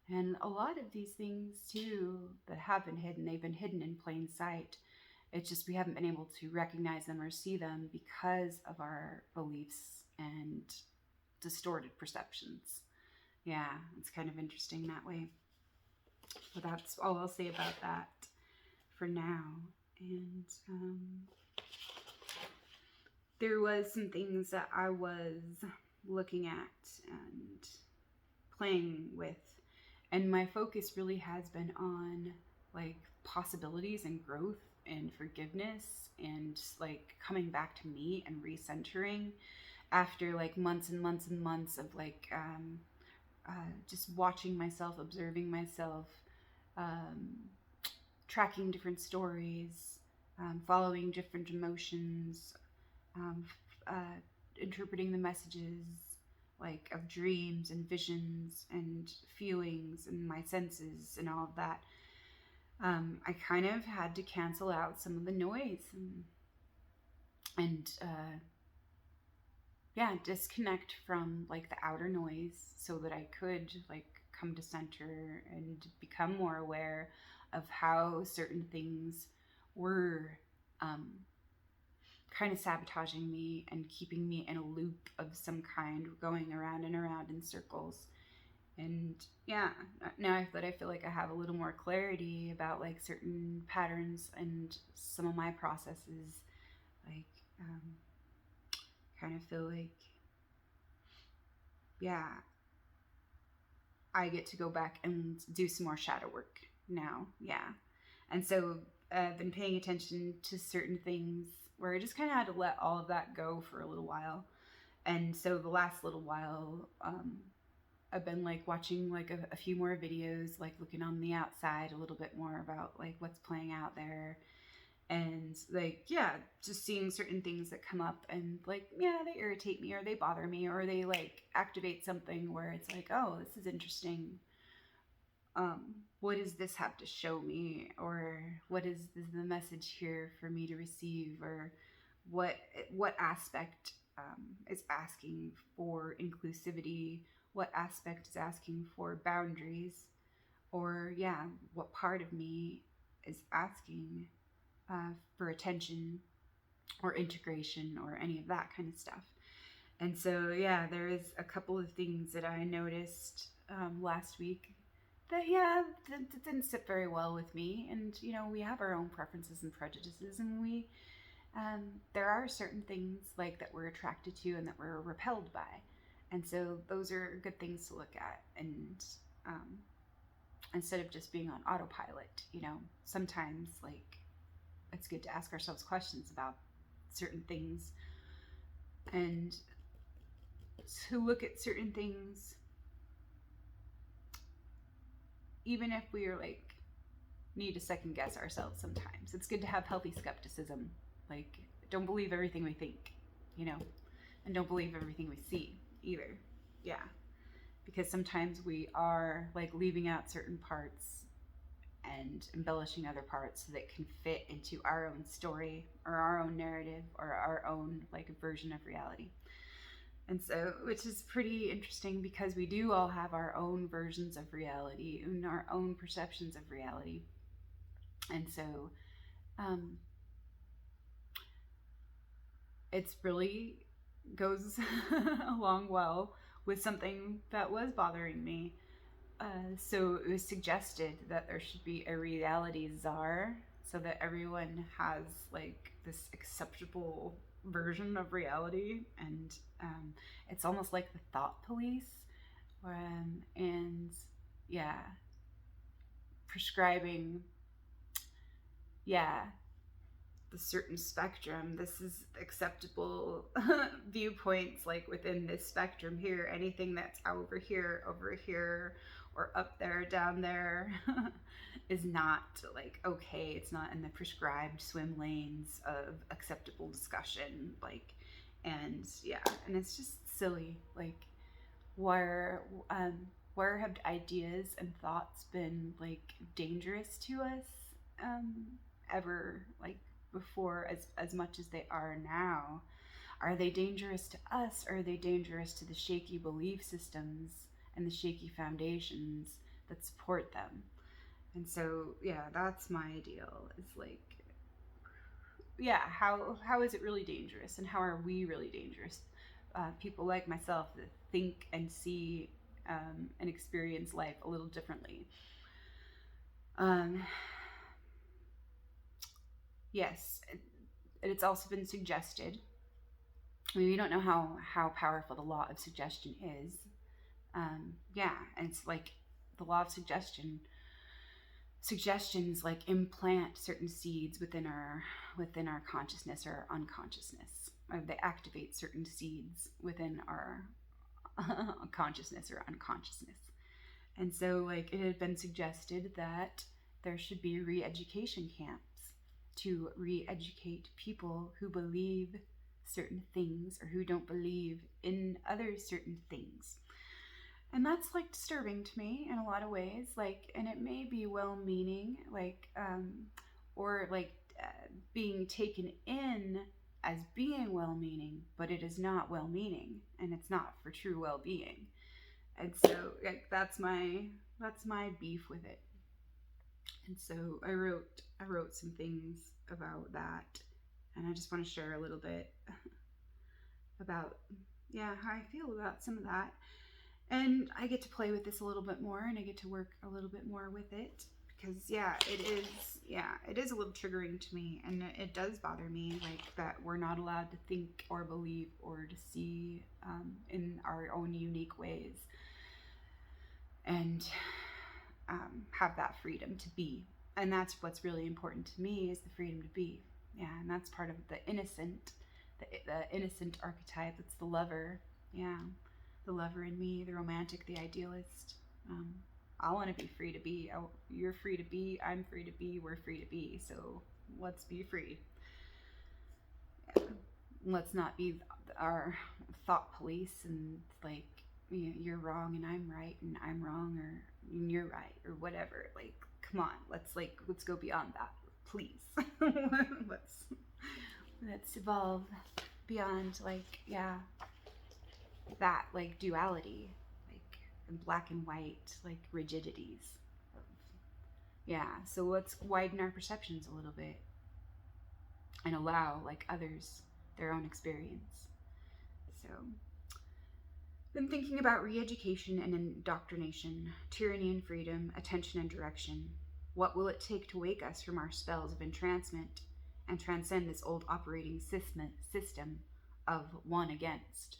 And a lot of these things, too, that have been hidden, they've been hidden in plain sight. It's just we haven't been able to recognize them or see them because of our beliefs and distorted perceptions. Yeah, it's kind of interesting that way. But that's all I'll say about that for now. And there was some things that I was looking at and playing with, and my focus really has been on like possibilities and growth and forgiveness and like coming back to me and recentering after like months and months and months of like just watching myself, observing myself, um, tracking different stories, following different emotions, um, interpreting the messages like of dreams and visions and feelings and my senses and all of that. I kind of had to cancel out some of the noise and yeah, disconnect from like the outer noise so that I could like come to center and become more aware of how certain things were kind of sabotaging me and keeping me in a loop of some kind, going around and around in circles. And yeah, now that I feel like I have a little more clarity about like certain patterns and some of my processes, like kind of feel like, yeah, I get to go back and do some more shadow work now. Yeah. And so I've been paying attention to certain things where I just kind of had to let all of that go for a little while. And so the last little while, I've been like watching like a few more videos, like looking on the outside a little bit more about like what's playing out there. And like, yeah, just seeing certain things that come up and like, yeah, they irritate me or they bother me or they like activate something where it's like, oh, this is interesting. What does this have to show me? Or what is the message here for me to receive? Or what aspect is asking for inclusivity? What aspect is asking for boundaries? Or yeah, what part of me is asking for attention or integration or any of that kind of stuff? And so yeah, there is a couple of things that I noticed last week that yeah, that didn't sit very well with me. And you know, we have our own preferences and prejudices, and we there are certain things like that we're attracted to and that we're repelled by. And so those are good things to look at. And instead of just being on autopilot, you know, sometimes like it's good to ask ourselves questions about certain things and to look at certain things, even if we are like need to second guess ourselves sometimes. It's good to have healthy skepticism. Like, don't believe everything we think, you know, and don't believe everything we see either. Yeah. Because sometimes we are like leaving out certain parts and embellishing other parts so that can fit into our own story or our own narrative or our own like version of reality. And so, which is pretty interesting because we do all have our own versions of reality and our own perceptions of reality. And so, it's really goes along well with something that was bothering me. So it was suggested that there should be a reality czar so that everyone has like this acceptable version of reality. And it's almost like the thought police. And yeah, prescribing, yeah, the certain spectrum. This is acceptable viewpoints like within this spectrum here. Anything that's over here, or up there, down there is not like okay. It's not in the prescribed swim lanes of acceptable discussion. Like, and yeah, and it's just silly. Like, where have ideas and thoughts been like dangerous to us ever, like before, as much as they are now? Are they dangerous to us, or are they dangerous to the shaky belief systems and the shaky foundations that support them? And so yeah, that's my ideal, is like yeah, how is it really dangerous, and how are we really dangerous? People like myself that think and see and experience life a little differently. Um, yes, it's also been suggested. I mean, we don't know how powerful the law of suggestion is. Yeah, and it's like the law of suggestions like implant certain seeds within our consciousness or unconsciousness. They activate certain seeds within our consciousness or unconsciousness. And so, like, it had been suggested that there should be re-education camps to re-educate people who believe certain things or who don't believe in other certain things. And that's like disturbing to me in a lot of ways. Like, and it may be well-meaning, or like being taken in as being well-meaning, but it is not well-meaning, and it's not for true well-being. And so, like, that's my beef with it. And so I wrote some things about that, and I just want to share a little bit about, yeah, how I feel about some of that. And I get to play with this a little bit more, and I get to work a little bit more with it, because it is a little triggering to me, and it does bother me, like, that we're not allowed to think or believe or to see in our own unique ways, and have that freedom to be. And that's what's really important to me, is the freedom to be. Yeah, and that's part of the innocent archetype. It's the lover. Yeah, the lover in me, the romantic, the idealist. I want to be free to be. You're free to be. I'm free to be. We're free to be. So let's be free. Yeah. Let's not be our thought police and, like, you're wrong and I'm right, and I'm wrong or you're right, or whatever. Like, come on, let's go beyond that, please. let's evolve beyond, like, yeah, that, like, duality, like, and black and white, like, rigidities. Yeah, so let's widen our perceptions a little bit and allow, like, others their own experience. So, been thinking about re-education and indoctrination, tyranny and freedom, attention and direction. What will it take to wake us from our spells of entrancement and transcend this old operating system of one against?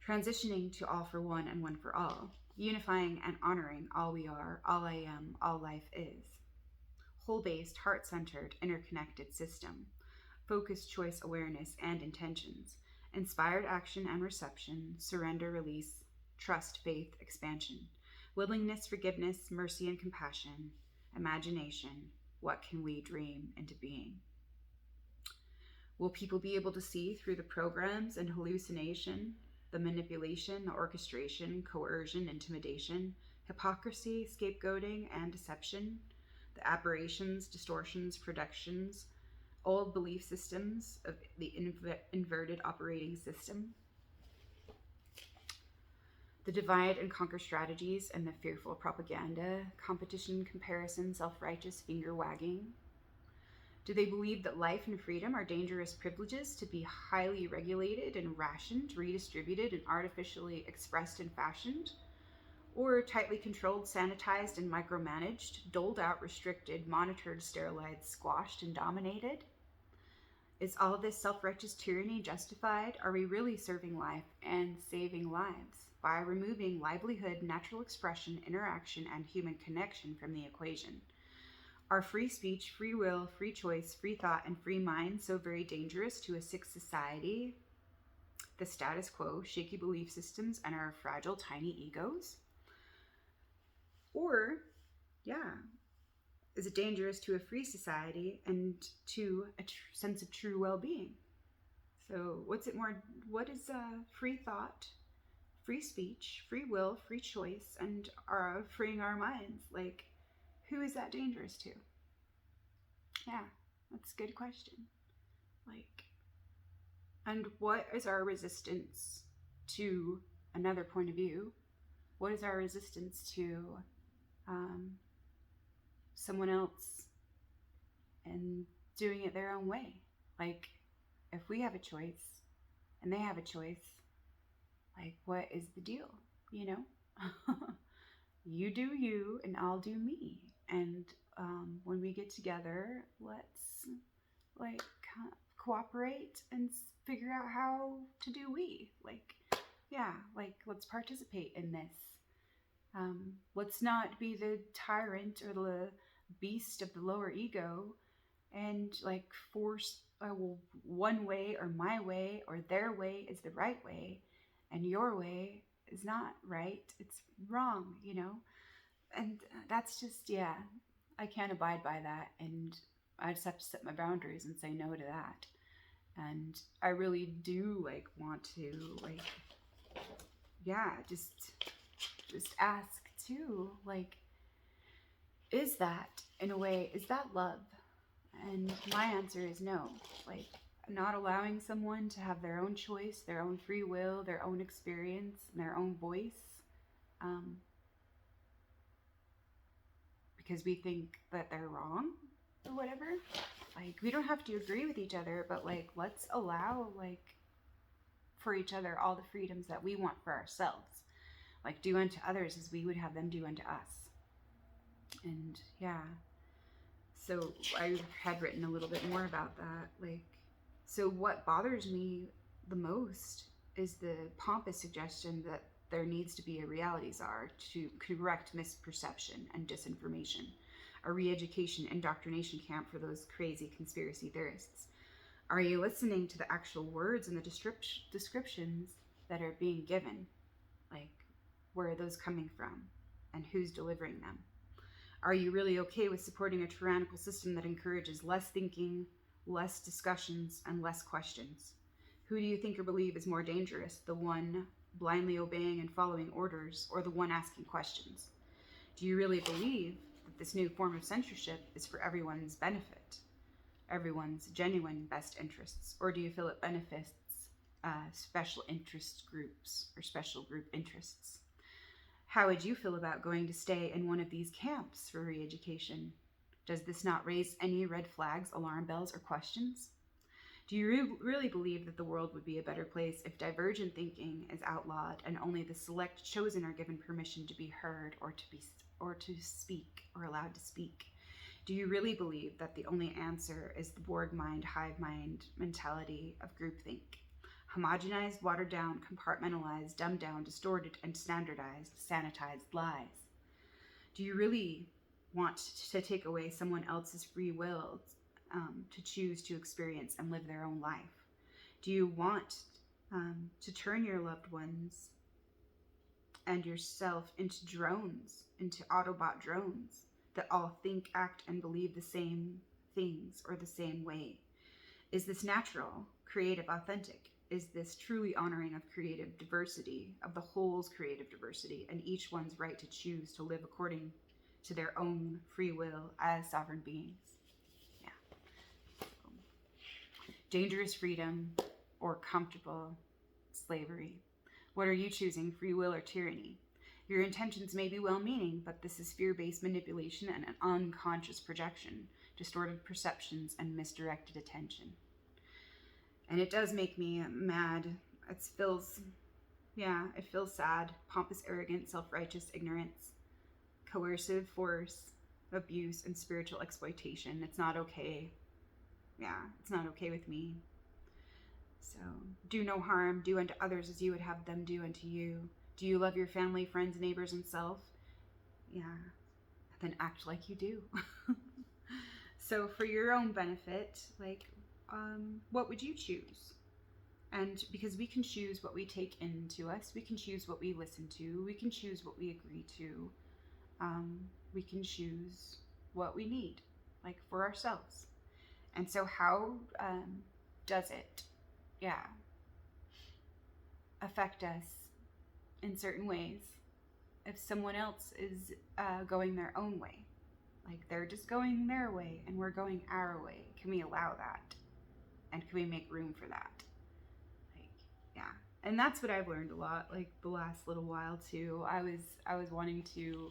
Transitioning to all for one and one for all, unifying and honoring all we are, all I am, all life is. Whole-based, heart-centered, interconnected system. Focused choice awareness and intentions. Inspired action and reception, surrender, release, trust, faith, expansion, willingness, forgiveness, mercy, and compassion, imagination. What can we dream into being? Will people be able to see through the programs and hallucination, the manipulation, the orchestration, coercion, intimidation, hypocrisy, scapegoating, and deception, the aberrations, distortions, productions, old belief systems of the inverted operating system, the divide and conquer strategies and the fearful propaganda, competition, comparison, self-righteous finger wagging? Do they believe that life and freedom are dangerous privileges to be highly regulated and rationed, redistributed, and artificially expressed and fashioned? Or tightly controlled, sanitized, and micromanaged, doled out, restricted, monitored, sterilized, squashed, and dominated? Is all this self-righteous tyranny justified? Are we really serving life and saving lives by removing livelihood, natural expression, interaction, and human connection from the equation? Are free speech, free will, free choice, free thought, and free mind so very dangerous to a sick society, the status quo, shaky belief systems, and our fragile, tiny egos? Or, yeah, is it dangerous to a free society and to a sense of true well-being? So what is free thought, free speech, free will, free choice, and freeing our minds? Like, who is that dangerous to? Yeah, that's a good question. Like, and what is our resistance to another point of view? What is our resistance to someone else and doing it their own way. Like, if we have a choice and they have a choice, like, what is the deal? You know? You do you and I'll do me. And when we get together, let's like cooperate and figure out how to do we. Like, yeah, like let's participate in this. Let's not be the tyrant or the beast of the lower ego and like force one way or my way or their way is the right way and your way is not right. It's wrong, you know? And that's just, yeah, I can't abide by that. And I just have to set my boundaries and say no to that. And I really do like want to like, yeah, just ask too, like, is that in a way, is that love? And my answer is no. Like, not allowing someone to have their own choice, their own free will, their own experience, and their own voice, because we think that they're wrong or whatever. Like, we don't have to agree with each other, but like, let's allow like for each other all the freedoms that we want for ourselves. Like, do unto others as we would have them do unto us. And yeah. So I had written a little bit more about that. Like, so what bothers me the most is the pompous suggestion that there needs to be a reality czar to correct misperception and disinformation, a re-education indoctrination camp for those crazy conspiracy theorists. Are you listening to the actual words and the descriptions that are being given? Like, where are those coming from and who's delivering them? Are you really okay with supporting a tyrannical system that encourages less thinking, less discussions, and less questions? Who do you think or believe is more dangerous, the one blindly obeying and following orders, or the one asking questions? Do you really believe that this new form of censorship is for everyone's benefit, everyone's genuine best interests, or do you feel it benefits special interest groups or special group interests? How would you feel about going to stay in one of these camps for re-education? Does this not raise any red flags, alarm bells, or questions? Do you really believe that the world would be a better place if divergent thinking is outlawed and only the select chosen are given permission to be heard or to speak or allowed to speak? Do you really believe that the only answer is the Borg mind, hive mind mentality of groupthink? Homogenized, watered down, compartmentalized, dumbed down, distorted, and standardized, sanitized lies. Do you really want to take away someone else's free will to choose to experience and live their own life? Do you want to turn your loved ones and yourself into drones, into Autobot drones that all think, act, and believe the same things or the same way? Is this natural, creative, authentic? Is this truly honoring of creative diversity, of the whole's creative diversity, and each one's right to choose to live according to their own free will as sovereign beings? Yeah. Dangerous freedom or comfortable slavery? What are you choosing, free will or tyranny? Your intentions may be well-meaning, but this is fear-based manipulation and an unconscious projection, distorted perceptions, and misdirected attention. And it does make me mad. It feels sad. Pompous arrogance, self-righteous ignorance, coercive force, abuse, and spiritual exploitation. It's not okay. Yeah, it's not okay with me. So, do no harm, do unto others as you would have them do unto you. Do you love your family, friends, neighbors, and self? Yeah, then act like you do. So for your own benefit, like, what would you choose? And because we can choose what we take into us, we can choose what we listen to, we can choose what we agree to, we can choose what we need, like for ourselves. And so how does it, affect us in certain ways if someone else is going their own way? Like, they're just going their way and we're going our way. Can we allow that? And can we make room for that? Like, yeah. And that's what I've learned a lot, like the last little while too. I was wanting to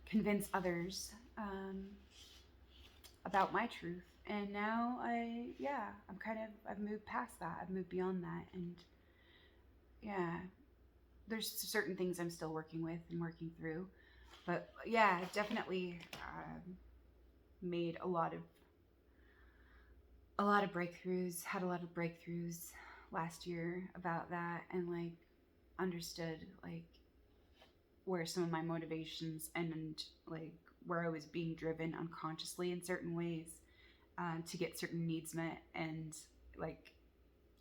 convince others about my truth. And now I've moved past that. I've moved beyond that. And yeah, there's certain things I'm still working with and working through. But yeah, I've definitely made a lot of breakthroughs, had a lot of breakthroughs last year about that, and like understood like where some of my motivations and like where I was being driven unconsciously in certain ways to get certain needs met, and like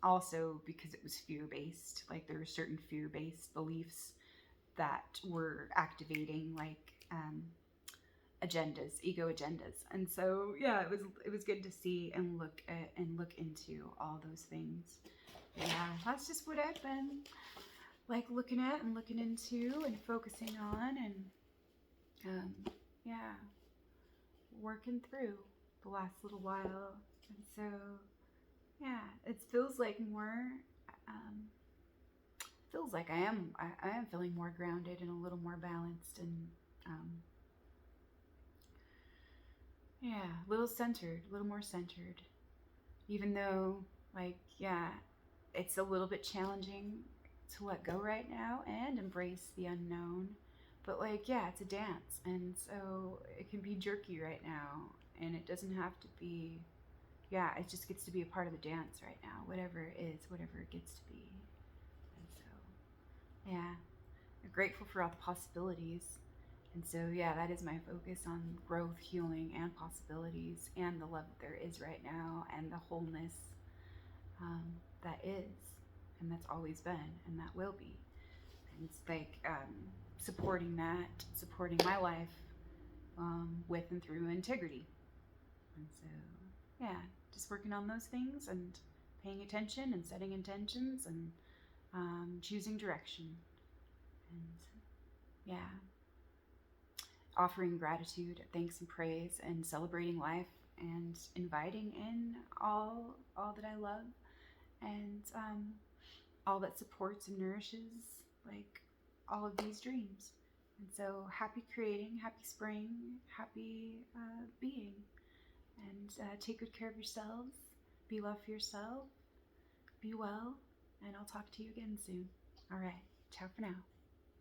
also because it was fear based, like there were certain fear based beliefs that were activating like agendas, ego agendas. And so yeah, it was good to see and look into all those things. Yeah, that's just what I've been like looking at and looking into and focusing on, and um, yeah, working through the last little while. And so yeah, it feels like more. Um, Feels like I am feeling more grounded and a little more balanced, and um, yeah, a little centered, a little more centered. Even though, like, yeah, it's a little bit challenging to let go right now and embrace the unknown. But, like, yeah, it's a dance. And so it can be jerky right now. And it doesn't have to be, yeah, it just gets to be a part of the dance right now, whatever it is, whatever it gets to be. And so, yeah, I'm grateful for all the possibilities. And so, yeah, that is my focus on growth, healing, and possibilities, and the love that there is right now, and the wholeness um, that is, and that's always been, and that will be. And it's like supporting that, supporting my life with and through integrity. And so, yeah, just working on those things and paying attention and setting intentions and choosing direction. And yeah, offering gratitude, thanks, and praise, and celebrating life, and inviting in all that I love, and all that supports and nourishes like all of these dreams. And so happy creating, happy spring, happy being, and take good care of yourselves. Be love for yourself. Be well, and I'll talk to you again soon. All right, ciao for now.